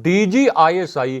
DGISI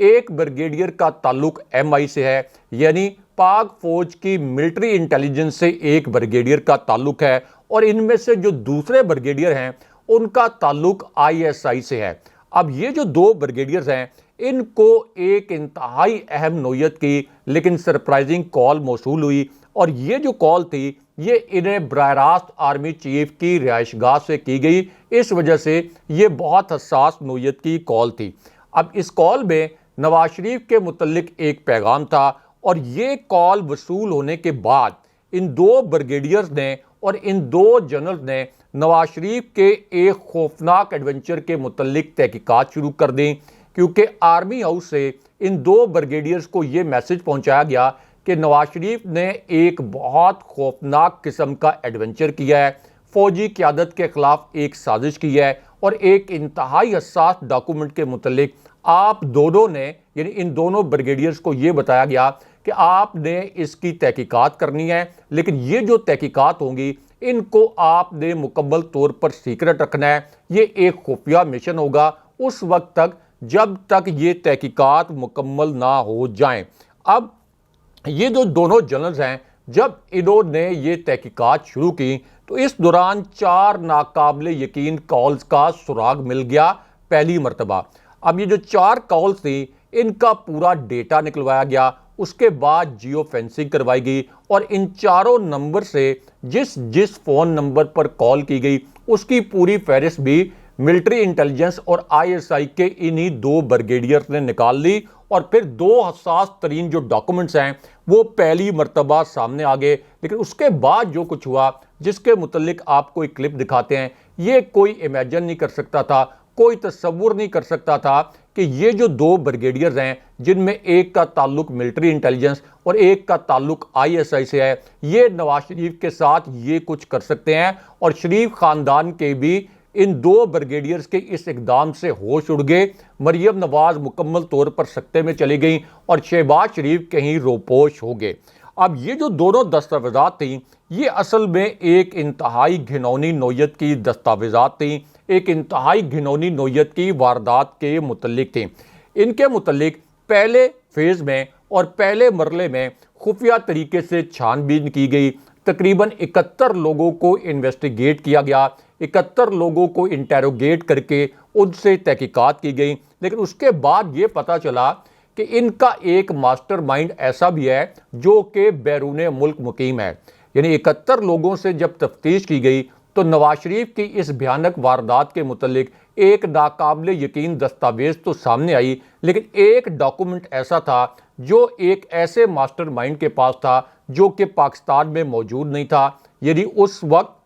ایک brigadier کا تعلق ایم آئی سے ہے، یعنی پاک فوج کی ملٹری انٹیلیجنس سے ایک بریگیڈیئر کا تعلق ہے، اور ان میں سے جو دوسرے بریگیڈیئر ہیں ان کا تعلق آئی ایس آئی سے ہے۔ اب یہ جو دو بریگیڈیئرز ہیں ان کو ایک انتہائی اہم نوعیت کی لیکن سرپرائزنگ کال موصول ہوئی، اور یہ جو کال تھی یہ انہیں براہ راست آرمی چیف کی رہائش گاہ سے کی گئی، اس وجہ سے یہ بہت حساس نوعیت کی کال تھی۔ اب اس کال میں نواز شریف کے متعلق ایک پیغام تھا، اور یہ کال وصول ہونے کے بعد ان دو بریگیڈیئرز نے اور ان دو جنرلز نے نواز شریف کے ایک خوفناک ایڈونچر کے متعلق تحقیقات شروع کر دیں، کیونکہ آرمی ہاؤس سے ان دو بریگیڈیئرز کو یہ میسج پہنچایا گیا کہ نواز شریف نے ایک بہت خوفناک قسم کا ایڈونچر کیا ہے، فوجی قیادت کے خلاف ایک سازش کی ہے، اور ایک انتہائی حساس ڈاکومنٹ کے متعلق آپ دونوں نے، یعنی ان دونوں بریگیڈیئرز کو یہ بتایا گیا کہ آپ نے اس کی تحقیقات کرنی ہے، لیکن یہ جو تحقیقات ہوں گی ان کو آپ نے مکمل طور پر سیکرٹ رکھنا ہے، یہ ایک خفیہ مشن ہوگا اس وقت تک جب تک یہ تحقیقات مکمل نہ ہو جائیں۔ اب یہ جو دونوں جنرلز ہیں جب انہوں نے یہ تحقیقات شروع کی تو اس دوران 4 ناقابل یقین کالز کا سراغ مل گیا پہلی مرتبہ۔ اب یہ جو 4 کالز تھی ان کا پورا ڈیٹا نکلوایا گیا، اس کے بعد جیو فینسنگ کروائی گئی، اور ان چاروں نمبر سے جس فون نمبر پر کال کی گئی اس کی پوری فہرست بھی ملٹری انٹیلیجنس اور آئی ایس آئی کے انہی دو بریگیڈیئرز نے نکال لی، اور پھر دو حساس ترین جو ڈاکومنٹس ہیں وہ پہلی مرتبہ سامنے آ گئے۔ لیکن اس کے بعد جو کچھ ہوا جس کے متعلق آپ کو ایک کلپ دکھاتے ہیں، یہ کوئی امیجن نہیں کر سکتا تھا، کوئی تصور نہیں کر سکتا تھا کہ یہ جو دو بریگیڈیئرز ہیں جن میں ایک کا تعلق ملٹری انٹیلیجنس اور ایک کا تعلق آئی ایس آئی سے ہے، یہ نواز شریف کے ساتھ یہ کچھ کر سکتے ہیں۔ اور شریف خاندان کے بھی ان دو بریگیڈیئرز کے اس اقدام سے ہوش اڑ گئے، مریم نواز مکمل طور پر سکتے میں چلی گئیں، اور شہباز شریف کہیں روپوش ہو گئے۔ اب یہ جو دونوں دستاویزات تھیں یہ اصل میں ایک انتہائی گھناؤنی نوعیت کی دستاویزات تھیں، ایک انتہائی گھناؤنی نوعیت کی واردات کے متعلق تھیں۔ ان کے متعلق پہلے فیز میں اور پہلے مرحلے میں خفیہ طریقے سے چھان بین کی گئی، تقریباً 71 لوگوں کو انویسٹیگیٹ کیا گیا، 71 لوگوں کو انٹیروگیٹ کر کے ان سے تحقیقات کی گئی، لیکن اس کے بعد یہ پتہ چلا کہ ان کا ایک ماسٹر مائنڈ ایسا بھی ہے جو کہ بیرون ملک مقیم ہے۔ یعنی 71 لوگوں سے جب تفتیش کی گئی تو نواز شریف کی اس بھیانک واردات کے متعلق ایک ناقابل یقین دستاویز تو سامنے آئی، لیکن ایک ڈاکومنٹ ایسا تھا جو ایک ایسے ماسٹر مائنڈ کے پاس تھا جو کہ پاکستان میں موجود نہیں تھا۔ یعنی اس وقت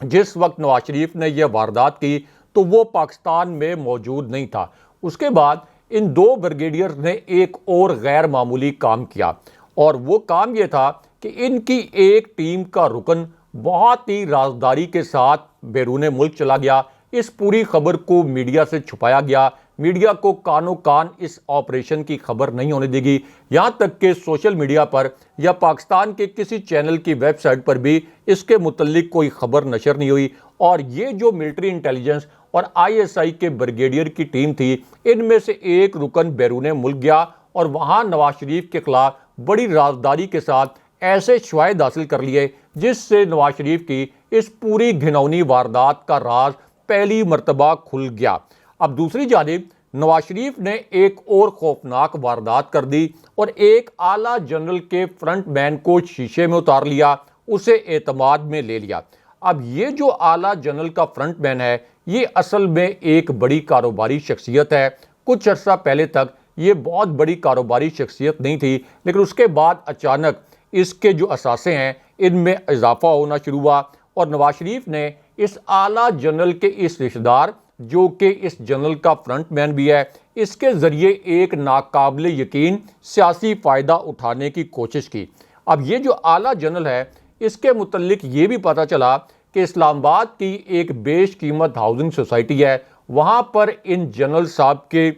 جس وقت نواز شریف نے یہ واردات کی تو وہ پاکستان میں موجود نہیں تھا۔ اس کے بعد ان دو بریگیڈیئرز نے ایک اور غیر معمولی کام کیا، اور وہ کام یہ تھا کہ ان کی ایک ٹیم کا رکن بہت ہی رازداری کے ساتھ بیرون ملک چلا گیا۔ اس پوری خبر کو میڈیا سے چھپایا گیا، میڈیا کو کانوں کان اس آپریشن کی خبر نہیں ہونے دی گئی، یہاں تک کہ سوشل میڈیا پر یا پاکستان کے کسی چینل کی ویب سائٹ پر بھی اس کے متعلق کوئی خبر نشر نہیں ہوئی۔ اور یہ جو ملٹری انٹیلیجنس اور آئی ایس آئی کے بریگیڈیئر کی ٹیم تھی ان میں سے ایک رکن بیرون ملک گیا اور وہاں نواز شریف کے خلاف بڑی رازداری کے ساتھ ایسے شواہد حاصل کر لیے جس سے نواز شریف کی اس پوری گھناؤنی واردات کا راز پہلی مرتبہ کھل گیا۔ اب دوسری جانب نواز شریف نے ایک اور خوفناک واردات کر دی اور ایک اعلیٰ جنرل کے فرنٹ مین کو شیشے میں اتار لیا، اسے اعتماد میں لے لیا۔ اب یہ جو اعلیٰ جنرل کا فرنٹ مین ہے یہ اصل میں ایک بڑی کاروباری شخصیت ہے۔ کچھ عرصہ پہلے تک یہ بہت بڑی کاروباری شخصیت نہیں تھی، لیکن اس کے بعد اچانک اس کے جو اثاثے ہیں ان میں اضافہ ہونا شروع ہوا، اور نواز شریف نے اس اعلیٰ جنرل کے اس رشتہ دار جو کہ اس جنرل کا فرنٹ مین بھی ہے، اس کے ذریعے ایک ناقابل یقین سیاسی فائدہ اٹھانے کی کوشش کی۔ اب یہ جو اعلیٰ جنرل ہے اس کے متعلق یہ بھی پتہ چلا کہ اسلام آباد کی ایک بیش قیمت ہاؤسنگ سوسائٹی ہے، وہاں پر ان جنرل صاحب کے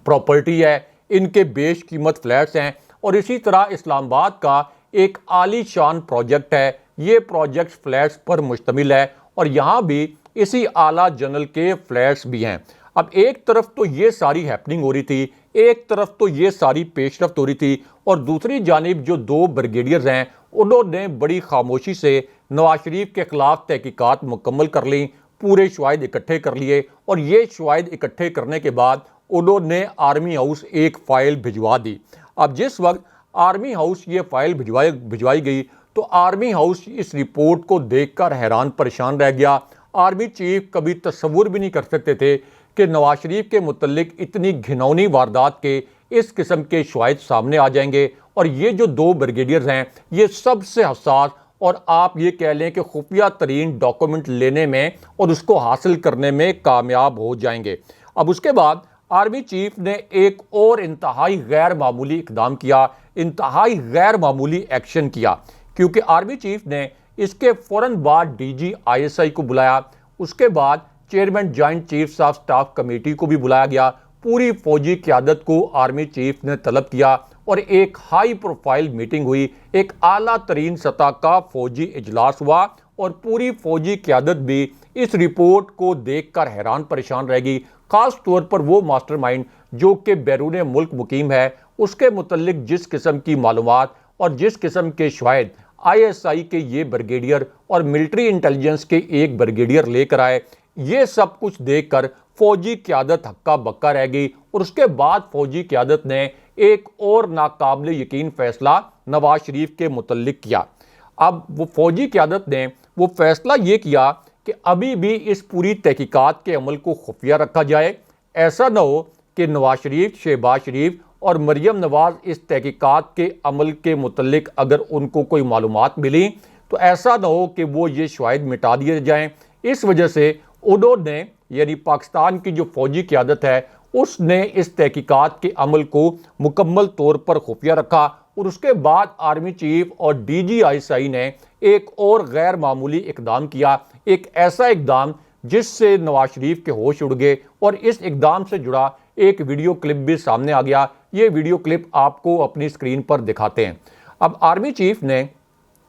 پراپرٹی ہے، ان کے بیش قیمت فلیٹس ہیں، اور اسی طرح اسلام آباد کا ایک عالی شان پروجیکٹ ہے، یہ پروجیکٹ فلیٹس پر مشتمل ہے، اور یہاں بھی اسی اعلیٰ جنرل کے فلیٹس بھی ہیں۔ اب ایک طرف تو یہ ساری ہیپننگ ہو رہی تھی، ایک طرف تو یہ ساری پیش رفت ہو رہی تھی اور دوسری جانب جو دو بریگیڈیئرز ہیں انہوں نے بڑی خاموشی سے نواز شریف کے خلاف تحقیقات مکمل کر لیں، پورے شواہد اکٹھے کر لیے اور یہ شواہد اکٹھے کرنے کے بعد انہوں نے آرمی ہاؤس ایک فائل بھجوا دی۔ اب جس وقت آرمی ہاؤس یہ فائل بھجوائی گئی تو آرمی ہاؤس اس رپورٹ کو دیکھ کر حیران پریشان رہ گیا۔ آرمی چیف کبھی تصور بھی نہیں کر سکتے تھے کہ نواز شریف کے متعلق اتنی گھناؤنی واردات کے اس قسم کے شواہد سامنے آ جائیں گے، اور یہ جو دو بریگیڈیئرز ہیں یہ سب سے حساس اور آپ یہ کہہ لیں کہ خفیہ ترین ڈاکومنٹ لینے میں اور اس کو حاصل کرنے میں کامیاب ہو جائیں گے۔ اب اس کے بعد آرمی چیف نے ایک اور انتہائی غیر معمولی اقدام کیا، انتہائی غیر معمولی ایکشن کیا، کیونکہ آرمی چیف نے اس کے فوراً بعد D G I S I کو بلایا، اس کے بعد chairman joint chiefs of staff committee کو بھی بلایا گیا، پوری فوجی قیادت کو آرمی چیف نے طلب کیا اور ایک ہائی پروفائل میٹنگ ہوئی، ایک اعلیٰ ترین سطح کا فوجی اجلاس ہوا اور پوری فوجی قیادت بھی اس رپورٹ کو دیکھ کر حیران پریشان رہ گئی، خاص طور پر وہ ماسٹر مائنڈ جو کہ بیرون ملک مقیم ہے، اس کے متعلق جس قسم کی معلومات اور جس قسم کے شواہد آئی ایس آئی کے یہ بریگیڈیئر اور ملٹری انٹیلیجنس کے ایک بریگیڈیئر لے کر آئے، یہ سب کچھ دیکھ کر فوجی قیادت ہکا بکا رہ گئی اور اس کے بعد فوجی قیادت نے ایک اور ناقابل یقین فیصلہ نواز شریف کے متعلق کیا۔ اب وہ فوجی قیادت نے وہ فیصلہ یہ کیا کہ ابھی بھی اس پوری تحقیقات کے عمل کو خفیہ رکھا جائے، ایسا نہ ہو کہ نواز شریف، شہباز شریف اور مریم نواز اس تحقیقات کے عمل کے متعلق اگر ان کو کوئی معلومات ملی تو ایسا نہ ہو کہ وہ یہ شواہد مٹا دیے جائیں۔ اس وجہ سے انہوں نے یعنی پاکستان کی جو فوجی قیادت ہے اس نے اس تحقیقات کے عمل کو مکمل طور پر خفیہ رکھا اور اس کے بعد آرمی چیف اور D G I S I نے ایک اور غیر معمولی اقدام کیا، ایک ایسا اقدام جس سے نواز شریف کے ہوش اڑ گئے اور اس اقدام سے جڑا ایک ویڈیو کلپ بھی سامنے آ گیا۔ یہ ویڈیو کلپ آپ کو اپنی اسکرین پر دکھاتے ہیں۔ اب آرمی چیف نے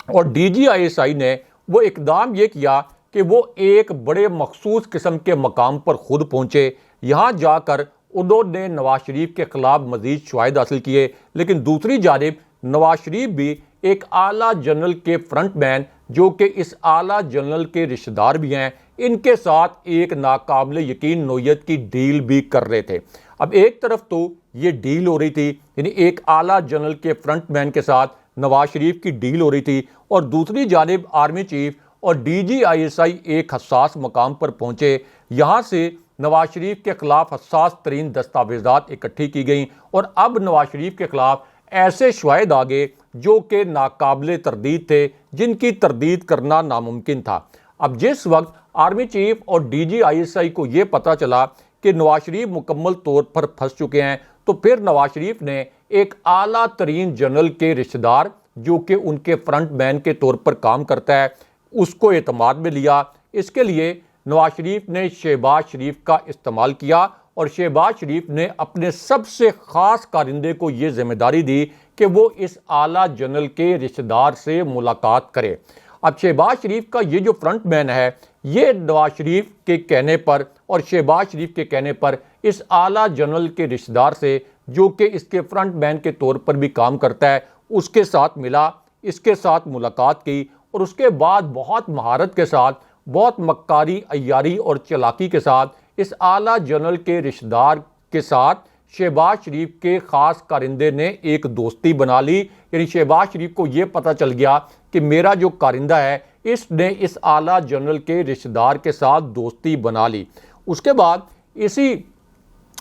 اور D G I S I نے وہ اقدام یہ کیا کہ وہ ایک بڑے مخصوص قسم کے مقام پر خود پہنچے، یہاں جا کر انہوں نے نواز شریف کے خلاف مزید شواہد حاصل کیے، لیکن دوسری جانب نواز شریف بھی ایک اعلیٰ جنرل کے فرنٹ مین جو کہ اس اعلیٰ جنرل کے رشتہ دار بھی ہیں، ان کے ساتھ ایک ناقابل یقین نوعیت کی ڈیل بھی کر رہے تھے۔ اب ایک طرف تو یہ ڈیل ہو رہی تھی، یعنی ایک اعلیٰ جنرل کے فرنٹ مین کے ساتھ نواز شریف کی ڈیل ہو رہی تھی، اور دوسری جانب آرمی چیف اور D G I S I ایک حساس مقام پر پہنچے، یہاں سے نواز شریف کے خلاف حساس ترین دستاویزات اکٹھی کی گئیں اور اب نواز شریف کے خلاف ایسے شواہد آگے جو کہ ناقابل تردید تھے، جن کی تردید کرنا ناممکن تھا۔ اب جس وقت آرمی چیف اور D G I S I کو یہ پتہ چلا کہ نواز شریف مکمل طور پر پھنس چکے ہیں تو پھر نواز شریف نے ایک اعلیٰ ترین جنرل کے رشتہ دار جو کہ ان کے فرنٹ مین کے طور پر کام کرتا ہے اس کو اعتماد میں لیا۔ اس کے لیے نواز شریف نے شہباز شریف کا استعمال کیا اور شہباز شریف نے اپنے سب سے خاص کارندے کو یہ ذمہ داری دی کہ وہ اس اعلیٰ جنرل کے رشتہ دار سے ملاقات کرے۔ اب شہباز شریف کا یہ جو فرنٹ مین ہے یہ نواز شریف کے کہنے پر اور شہباز شریف کے کہنے پر اس اعلیٰ جنرل کے رشتہ دار سے جو کہ اس کے فرنٹ مین کے طور پر بھی کام کرتا ہے اس کے ساتھ ملا، اس کے ساتھ ملاقات کی اور اس کے بعد بہت مہارت کے ساتھ، بہت مکاری، عیاری اور چلاکی کے ساتھ اس اعلیٰ جنرل کے رشتہ دار کے ساتھ شہباز شریف کے خاص کارندے نے ایک دوستی بنا لی۔ یعنی شہباز شریف کو یہ پتہ چل گیا کہ میرا جو کارندہ ہے اس نے اس اعلیٰ جنرل کے رشتہ دار کے ساتھ دوستی بنا لی۔ اس کے بعد اسی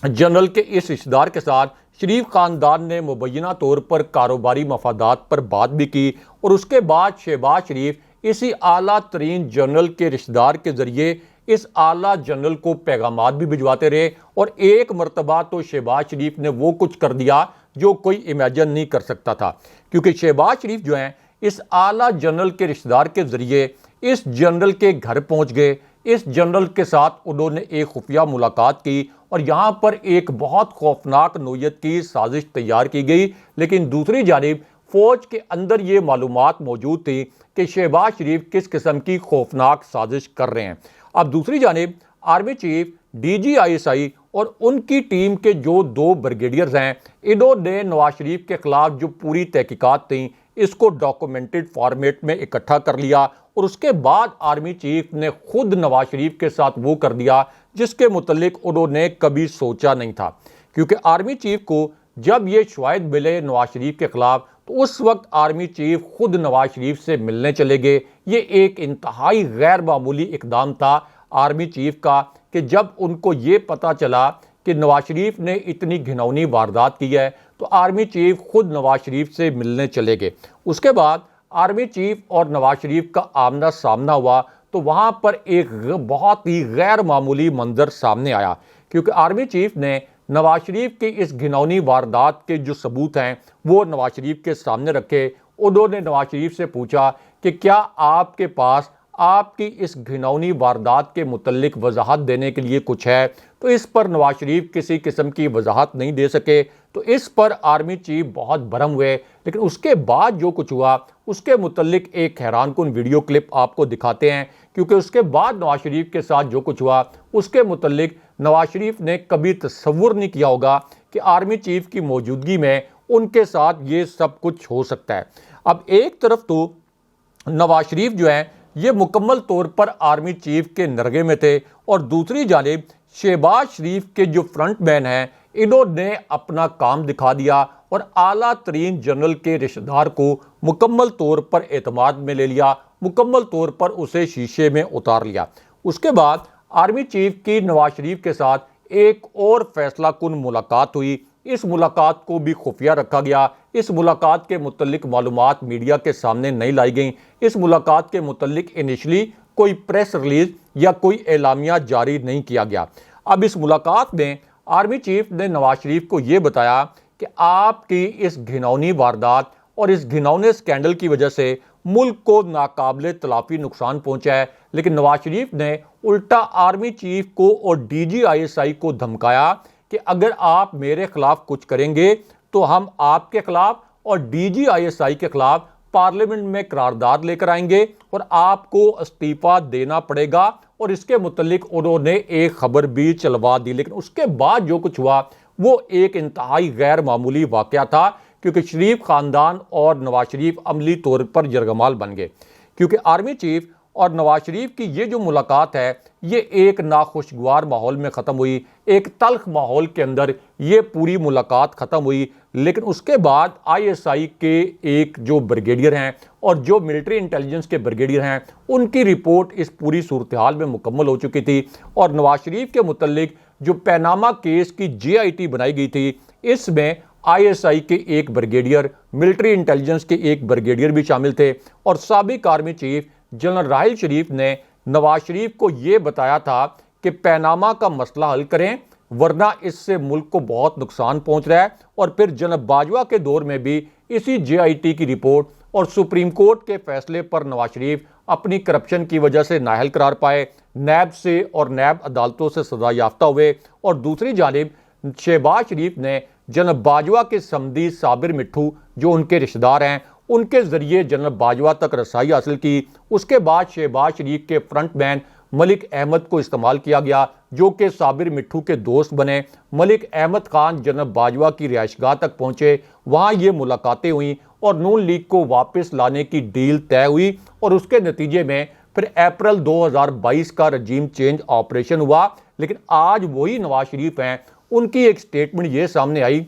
جنرل کے اس رشتہ دار کے ساتھ شریف خاندان نے مبینہ طور پر کاروباری مفادات پر بات بھی کی اور اس کے بعد شہباز شریف اسی اعلیٰ ترین جنرل کے رشتہ دار کے ذریعے اس اعلیٰ جنرل کو پیغامات بھی بھجواتے رہے اور ایک مرتبہ تو شہباز شریف نے وہ کچھ کر دیا جو کوئی امیجن نہیں کر سکتا تھا، کیونکہ شہباز شریف جو ہیں اس اعلیٰ جنرل کے رشتہ دار کے ذریعے اس جنرل کے گھر پہنچ گئے، اس جنرل کے ساتھ انہوں نے ایک خفیہ ملاقات کی اور یہاں پر ایک بہت خوفناک نوعیت کی سازش تیار کی گئی، لیکن دوسری جانب فوج کے اندر یہ معلومات موجود تھی کہ شہباز شریف کس قسم کی خوفناک سازش کر رہے ہیں۔ اب دوسری جانب army chief, D G I S I اور ان کی ٹیم کے جو 2 بریگیڈیئرز ہیں، انہوں نے نواز شریف کے خلاف جو پوری تحقیقات تھیں اس کو ڈاکومنٹڈ فارمیٹ میں اکٹھا کر لیا، اور اس کے بعد آرمی چیف نے خود نواز شریف کے ساتھ وہ کر دیا جس کے متعلق انہوں نے کبھی سوچا نہیں تھا۔ کیونکہ آرمی چیف کو جب یہ شواہد ملے نواز شریف کے خلاف تو اس وقت آرمی چیف خود نواز شریف سے ملنے چلے گئے۔ یہ ایک انتہائی غیر معمولی اقدام تھا آرمی چیف کا کہ جب ان کو یہ پتا چلا کہ نواز شریف نے اتنی گھناؤنی واردات کی ہے تو آرمی چیف خود نواز شریف سے ملنے چلے گئے۔ اس کے بعد آرمی چیف اور نواز شریف کا آمنا سامنا ہوا تو وہاں پر ایک بہت ہی غیر معمولی منظر سامنے آیا، کیونکہ آرمی چیف نے نواز شریف کی اس گھناؤنی واردات کے جو ثبوت ہیں وہ نواز شریف کے سامنے رکھے۔ انہوں نے نواز شریف سے پوچھا کہ کیا آپ کے پاس آپ کی اس گھناؤنی واردات کے متعلق وضاحت دینے کے لیے کچھ ہے؟ تو اس پر نواز شریف کسی قسم کی وضاحت نہیں دے سکے، تو اس پر آرمی چیف بہت برہم ہوئے۔ لیکن اس کے بعد جو کچھ ہوا اس کے متعلق ایک حیران کن ویڈیو کلپ آپ کو دکھاتے ہیں، کیونکہ اس کے بعد نواز شریف کے ساتھ جو کچھ ہوا اس کے متعلق نواز شریف نے کبھی تصور نہیں کیا ہوگا کہ آرمی چیف کی موجودگی میں ان کے ساتھ یہ سب کچھ ہو سکتا ہے۔ اب ایک طرف تو نواز شریف جو ہیں یہ مکمل طور پر آرمی چیف کے نرغے میں تھے، اور دوسری جانب شہباز شریف کے جو فرنٹ مین ہیں انہوں نے اپنا کام دکھا دیا اور اعلیٰ ترین جنرل کے رشتہ دار کو مکمل طور پر اعتماد میں لے لیا، مکمل طور پر اسے شیشے میں اتار لیا۔ اس کے بعد آرمی چیف کی نواز شریف کے ساتھ ایک اور فیصلہ کن ملاقات ہوئی۔ اس ملاقات کو بھی خفیہ رکھا گیا، اس ملاقات کے متعلق معلومات میڈیا کے سامنے نہیں لائی گئیں۔ اس ملاقات کے متعلق انیشلی کوئی پریس ریلیز یا کوئی اعلامیہ جاری نہیں کیا گیا۔ اب اس ملاقات میں آرمی چیف نے نواز شریف کو یہ بتایا کہ آپ کی اس گھناؤنی واردات اور اس گھناؤنے سکینڈل کی وجہ سے ملک کو ناقابل تلافی نقصان پہنچا ہے، لیکن نواز شریف نے الٹا آرمی چیف کو اور DGISI کو دھمکایا کہ اگر آپ میرے خلاف کچھ کریں گے تو ہم آپ کے خلاف اور DGISI کے خلاف پارلیمنٹ میں قرارداد لے کر آئیں گے اور آپ کو استعفیٰ دینا پڑے گا، اور اس کے متعلق انہوں نے ایک خبر بھی چلوا دی۔ لیکن اس کے بعد جو کچھ ہوا وہ ایک انتہائی غیر معمولی واقعہ تھا، کیونکہ شریف خاندان اور نواز شریف عملی طور پر یرغمال بن گئے، کیونکہ آرمی چیف اور نواز شریف کی یہ جو ملاقات ہے یہ ایک ناخوشگوار ماحول میں ختم ہوئی، ایک تلخ ماحول کے اندر یہ پوری ملاقات ختم ہوئی۔ لیکن اس کے بعد ISI کے ایک جو بریگیڈیئر ہیں اور جو ملٹری انٹیلیجنس کے بریگیڈیئر ہیں ان کی رپورٹ اس پوری صورتحال میں مکمل ہو چکی تھی، اور نواز شریف کے متعلق جو پیناما کیس کی JIT بنائی گئی تھی اس میں ISI کے ایک بریگیڈیئر، ملٹری انٹیلیجنس کے ایک بریگیڈیئر بھی شامل تھے، اور سابق army chief general Raheel Sharif نے نواز شریف کو یہ بتایا تھا کہ پیناما کا مسئلہ حل کریں ورنہ اس سے ملک کو بہت نقصان پہنچ رہا ہے۔ اور پھر جناب باجوہ کے دور میں بھی اسی JIT کی رپورٹ اور سپریم کورٹ کے فیصلے پر نواز شریف اپنی کرپشن کی وجہ سے نااہل قرار پائے، نیب سے اور نیب عدالتوں سے سزا یافتہ ہوئے، اور دوسری جانب شہباز شریف نے جناب باجوہ کے سمدی صابر مٹھو جو ان کے رشتہ دار ہیں ان کے ذریعے جناب باجوہ تک رسائی حاصل کی۔ اس کے بعد شہباز شریف کے فرنٹ مین ملک احمد کو استعمال کیا گیا جو کہ صابر مٹھو کے دوست بنے۔ ملک احمد خان جناب باجوہ کی رہائش گاہ تک پہنچے، وہاں یہ ملاقاتیں ہوئیں اور نون لیگ کو واپس لانے کی ڈیل طے ہوئی، اور اس کے نتیجے میں پھر اپریل 2022 کا رجیم چینج آپریشن ہوا۔ لیکن آج وہی نواز شریف ہیں، ان کی ایک سٹیٹمنٹ یہ سامنے آئی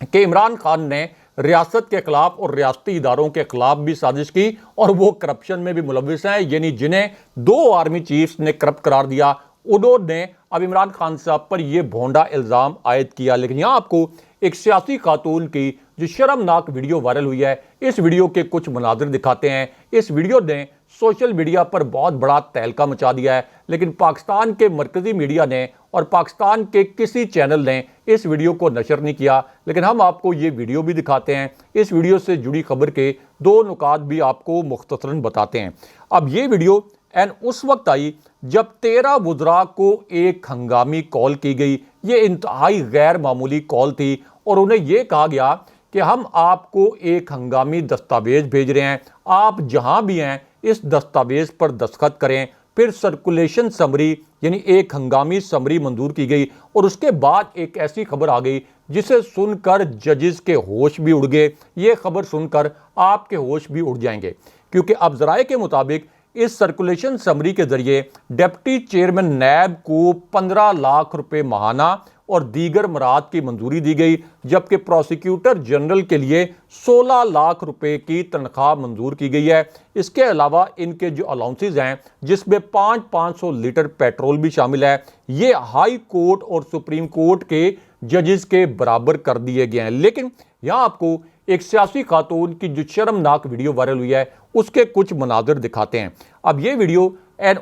کہ عمران خان نے ریاست کے خلاف اور ریاستی اداروں کے خلاف بھی سازش کی اور وہ کرپشن میں بھی ملوث ہیں، یعنی جنہیں 2 آرمی چیفز نے کرپٹ قرار دیا انہوں نے اب عمران خان صاحب پر یہ بھونڈا الزام عائد کیا۔ لیکن یہاں آپ کو ایک سیاسی خاتون کی جو شرمناک ویڈیو وائرل ہوئی ہے اس ویڈیو کے کچھ مناظر دکھاتے ہیں۔ اس ویڈیو نے سوشل میڈیا پر بہت بڑا تہلکہ مچا دیا ہے، لیکن پاکستان کے مرکزی میڈیا نے اور پاکستان کے کسی چینل نے اس ویڈیو کو نشر نہیں کیا۔ لیکن ہم آپ کو یہ ویڈیو بھی دکھاتے ہیں، اس ویڈیو سے جڑی خبر کے 2 نکات بھی آپ کو مختصراً بتاتے ہیں۔ اب یہ ویڈیو اس وقت آئی جب 13 وزراء کو ایک ہنگامی کال کی گئی، یہ انتہائی غیر معمولی کال تھی، اور انہیں یہ کہا گیا کہ ہم آپ کو ایک ہنگامی دستاویز بھیج رہے ہیں، آپ جہاں بھی ہیں اس دستاویز پر دستخط کریں پھر سرکولیشن سمری یعنی ایک ہنگامی سمری منظور کی گئی، اور اس کے بعد ایک ایسی خبر آ گئی جسے سن کر ججز کے ہوش بھی اڑ گئے۔ یہ خبر سن کر آپ کے ہوش بھی اڑ جائیں گے، کیونکہ اب ذرائع کے مطابق اس سرکولیشن سمری کے ذریعے ڈپٹی چیئرمین نیب کو 15 لاکھ روپے ماہانہ اور دیگر مراد کی منظوری دی گئی، جبکہ پروسیکیوٹر جنرل کے لیے 16 لاکھ روپے کی تنخواہ منظور کی گئی ہے۔ اس کے علاوہ ان کے جو الاؤنسز ہیں، جس میں 500 لیٹر پیٹرول بھی شامل ہے، یہ ہائی کورٹ اور سپریم کورٹ کے ججز کے برابر کر دیے گئے ہیں۔ لیکن یہاں آپ کو ایک سیاسی خاتون کی جو شرمناک ویڈیو وائرل ہوئی ہے اس کے کچھ مناظر دکھاتے ہیں۔ اب یہ ویڈیو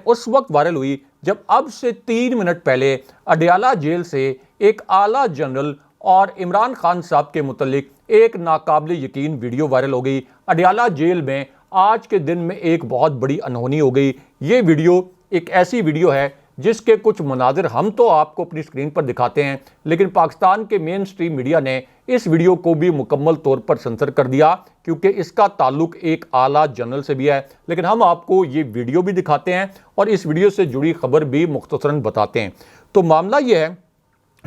اس وقت وائرل ہوئی جب اب سے 3 منٹ پہلے اڈیالہ جیل سے ایک اعلیٰ جنرل اور عمران خان صاحب کے متعلق ایک ناقابل یقین ویڈیو وائرل ہو گئی۔ اڈیالہ جیل میں آج کے دن میں ایک بہت بڑی انہونی ہو گئی۔ یہ ویڈیو ایک ایسی ویڈیو ہے جس کے کچھ مناظر ہم تو آپ کو اپنی اسکرین پر دکھاتے ہیں، لیکن پاکستان کے مین سٹریم میڈیا نے اس ویڈیو کو بھی مکمل طور پر سنسر کر دیا، کیونکہ اس کا تعلق ایک اعلیٰ جنرل سے بھی ہے۔ لیکن ہم آپ کو یہ ویڈیو بھی دکھاتے ہیں اور اس ویڈیو سے جڑی خبر بھی مختصراً بتاتے ہیں۔ تو معاملہ یہ ہے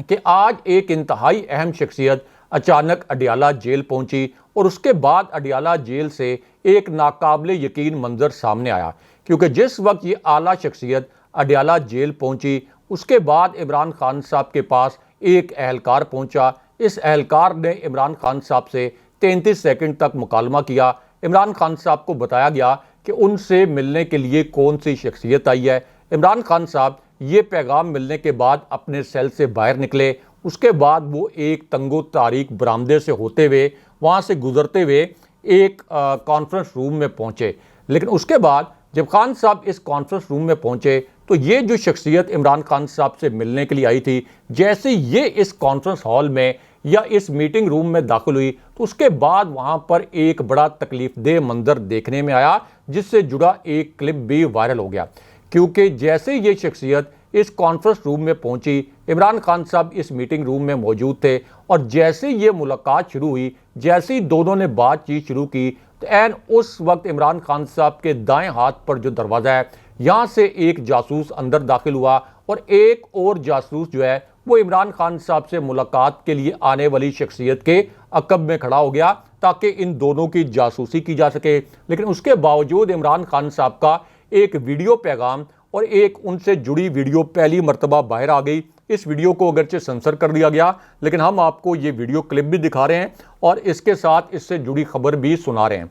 کہ آج ایک انتہائی اہم شخصیت اچانک اڈیالہ جیل پہنچی، اور اس کے بعد اڈیالہ جیل سے ایک ناقابل یقین منظر سامنے آیا، کیونکہ جس وقت یہ اعلیٰ شخصیت اڈیالہ جیل پہنچی اس کے بعد عمران خان صاحب کے پاس ایک اہلکار پہنچا۔ اس اہلکار نے عمران خان صاحب سے 33 سیکنڈ تک مکالمہ کیا۔ عمران خان صاحب کو بتایا گیا کہ ان سے ملنے کے لیے کون سی شخصیت آئی ہے۔ عمران خان صاحب یہ پیغام ملنے کے بعد اپنے سیل سے باہر نکلے۔ اس کے بعد وہ ایک تنگ و تاریک برآمدے سے ہوتے ہوئے، وہاں سے گزرتے ہوئے ایک کانفرنس روم میں پہنچے۔ لیکن اس کے بعد جب خان صاحب اس کانفرنس روم میں پہنچے تو یہ جو شخصیت عمران خان صاحب سے ملنے کے لیے آئی تھی، جیسے یہ اس کانفرنس ہال میں یا اس میٹنگ روم میں داخل ہوئی تو اس کے بعد وہاں پر ایک بڑا تکلیف دہ منظر دیکھنے میں آیا، جس سے جڑا ایک کلپ بھی وائرل ہو گیا۔ کیونکہ جیسے یہ شخصیت اس کانفرنس روم میں پہنچی، عمران خان صاحب اس میٹنگ روم میں موجود تھے، اور جیسے یہ ملاقات شروع ہوئی، جیسے ہی دونوں نے بات چیت شروع کی تو اس وقت عمران خان صاحب کے دائیں ہاتھ پر جو دروازہ ہے، یہاں سے ایک جاسوس اندر داخل ہوا، اور ایک اور جاسوس جو ہے وہ عمران خان صاحب سے ملاقات کے لیے آنے والی شخصیت کے عقب میں کھڑا ہو گیا تاکہ ان دونوں کی جاسوسی کی جا سکے۔ لیکن اس کے باوجود عمران خان صاحب کا ایک ویڈیو پیغام اور ایک ان سے جڑی ویڈیو پہلی مرتبہ باہر آ گئی۔ اس ویڈیو کو اگرچہ سنسر کر دیا گیا، لیکن ہم آپ کو یہ ویڈیو کلپ بھی دکھا رہے ہیں اور اس کے ساتھ اس سے جڑی خبر بھی سنا رہے ہیں۔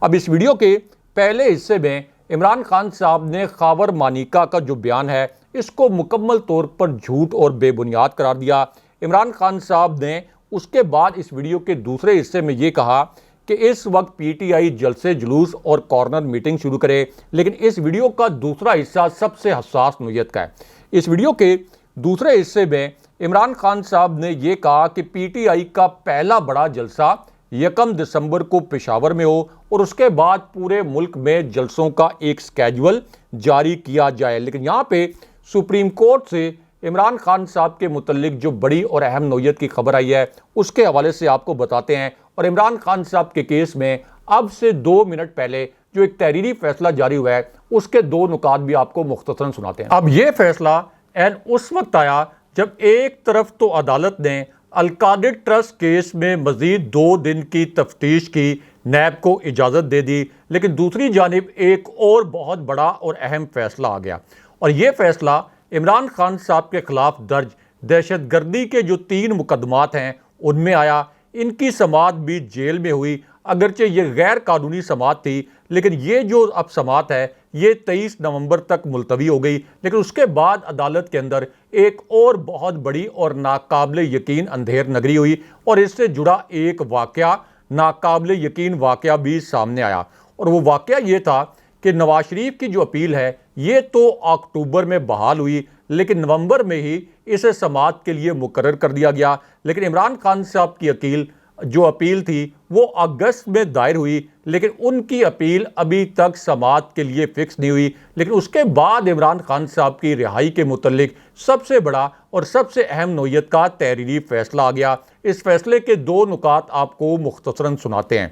اب اس ویڈیو کے پہلے حصے میں عمران خان صاحب نے خاور مانیکا کا جو بیان ہے اس کو مکمل طور پر جھوٹ اور بے بنیاد قرار دیا۔ عمران خان صاحب نے اس کے بعد اس ویڈیو کے دوسرے حصے میں یہ کہا کہ اس وقت پی ٹی آئی جلسے جلوس اور کارنر میٹنگ شروع کرے، لیکن اس ویڈیو کا دوسرا حصہ سب سے حساس نوعیت کا ہے۔ اس ویڈیو کے دوسرے حصے میں عمران خان صاحب نے یہ کہا کہ پی ٹی آئی کا پہلا بڑا جلسہ 1 دسمبر کو پشاور میں ہو، اور اس کے بعد پورے ملک میں جلسوں کا ایک سکیجول جاری کیا جائے۔ لیکن یہاں پہ سپریم کورٹ سے عمران خان صاحب کے متعلق جو بڑی اور اہم نوعیت کی خبر آئی ہے اس کے حوالے سے آپ کو بتاتے ہیں، اور عمران خان صاحب کے کیس میں اب سے 2 منٹ پہلے جو ایک تحریری فیصلہ جاری ہوا ہے اس کے 2 نکات بھی آپ کو مختصراً سناتے ہیں۔ اب یہ فیصلہ اس وقت آیا جب ایک طرف تو عدالت نے القادر ٹرسٹ کیس میں مزید 2 دن کی تفتیش کی نیب کو اجازت دے دی، لیکن دوسری جانب ایک اور بہت بڑا اور اہم فیصلہ آ گیا، اور یہ فیصلہ عمران خان صاحب کے خلاف درج دہشت گردی کے جو 3 مقدمات ہیں ان میں آیا۔ ان کی سماعت بھی جیل میں ہوئی، اگرچہ یہ غیر قانونی سماعت تھی، لیکن یہ جو اب سماعت ہے یہ 23 نومبر تک ملتوی ہو گئی۔ لیکن اس کے بعد عدالت کے اندر ایک اور بہت بڑی اور ناقابل یقین اندھیر نگری ہوئی، اور اس سے جڑا ایک واقعہ، ناقابل یقین واقعہ بھی سامنے آیا، اور وہ واقعہ یہ تھا کہ نواز شریف کی جو اپیل ہے یہ تو اکتوبر میں بحال ہوئی، لیکن نومبر میں ہی اسے سماعت کے لیے مقرر کر دیا گیا۔ لیکن عمران خان صاحب کی جو اپیل تھی وہ اگست میں دائر ہوئی، لیکن ان کی اپیل ابھی تک سماعت کے لیے فکس نہیں ہوئی۔ لیکن اس کے بعد عمران خان صاحب کی رہائی کے متعلق سب سے بڑا اور سب سے اہم نوعیت کا تحریری فیصلہ آ گیا۔ اس فیصلے کے 2 نکات آپ کو مختصراً سناتے ہیں۔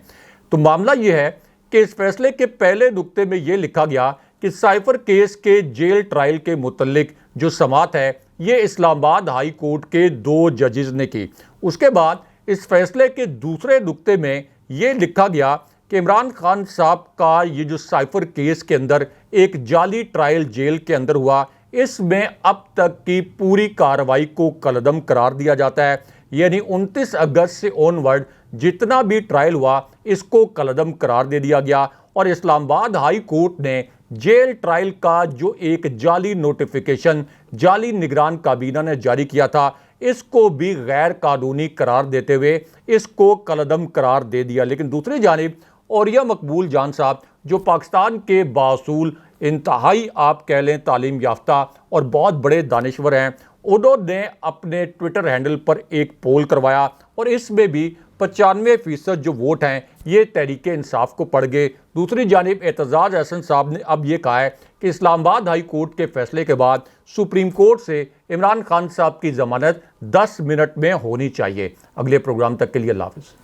تو معاملہ یہ ہے کہ اس فیصلے کے پہلے نقطے میں یہ لکھا گیا کہ سائفر کیس کے جیل ٹرائل کے متعلق جو سماعت ہے یہ اسلام آباد ہائی کورٹ کے 2 ججز نے کی۔ اس کے بعد اس فیصلے کے دوسرے نقطے میں یہ لکھا گیا کہ عمران خان صاحب کا یہ جو سائفر کیس کے اندر ایک جعلی ٹرائل جیل کے اندر ہوا، اس میں اب تک کی پوری کارروائی کو کالعدم قرار دیا جاتا ہے، یعنی 29 اگست سے آن ورڈ جتنا بھی ٹرائل ہوا اس کو کالعدم قرار دے دیا گیا، اور اسلام آباد ہائی کورٹ نے جیل ٹرائل کا جو ایک جعلی نوٹیفیکیشن جعلی نگران کابینہ نے جاری کیا تھا اس کو بھی غیر قانونی قرار دیتے ہوئے اس کو کالعدم قرار دے دیا۔ لیکن دوسری جانب اوریہ مقبول جان صاحب جو پاکستان کے باصول انتہائی آپ کہہ لیں تعلیم یافتہ اور بہت بڑے دانشور ہیں، انہوں نے اپنے ٹویٹر ہینڈل پر ایک پول کروایا اور اس میں بھی 95% جو ووٹ ہیں یہ تحریک انصاف کو پڑ گئے۔ دوسری جانب اعتزاز احسن صاحب نے اب یہ کہا ہے کہ اسلام آباد ہائی کورٹ کے فیصلے کے بعد سپریم کورٹ سے عمران خان صاحب کی ضمانت 10 منٹ میں ہونی چاہیے۔ اگلے پروگرام تک کے لیے اللہ حافظ۔